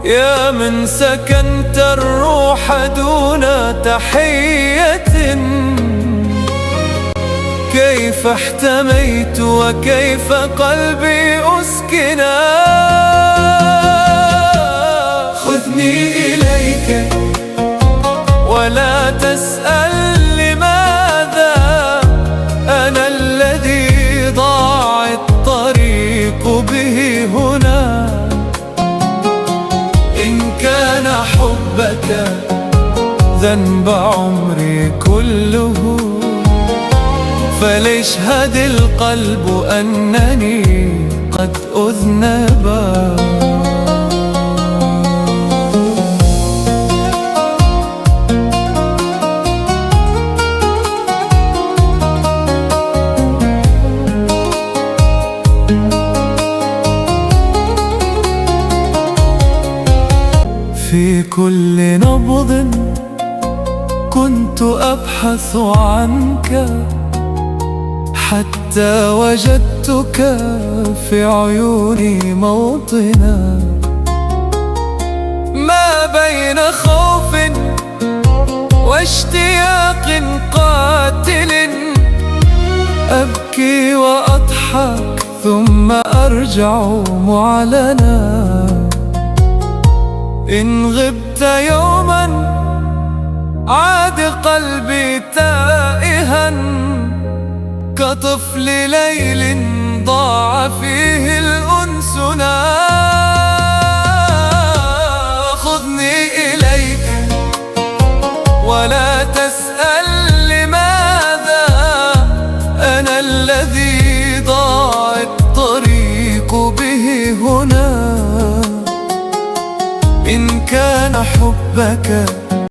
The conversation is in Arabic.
يا من سكنت الروح دون تحية، كيف احتميت وكيف قلبي أسكنا. خذني إليك ولا تسأل لماذا، أنا الذي ضاع الطريق به هنا. إن كان حبك ذنب عمري كله، فليشهد القلب أنني قد أذنبا. في كل نبض كنت أبحث عنك، حتى وجدتك في عيوني موطنا. ما بين خوف واشتياق قاتل، أبكي وأضحك ثم أرجع معلنا. إن غبت يوما عاد قلبي تائها، كطفل ليل ضاع فيه الأنسنا. خذني إليك ولا تسأل لماذا، أنا الذي ضاع الطريق به هنا. إن كان حبك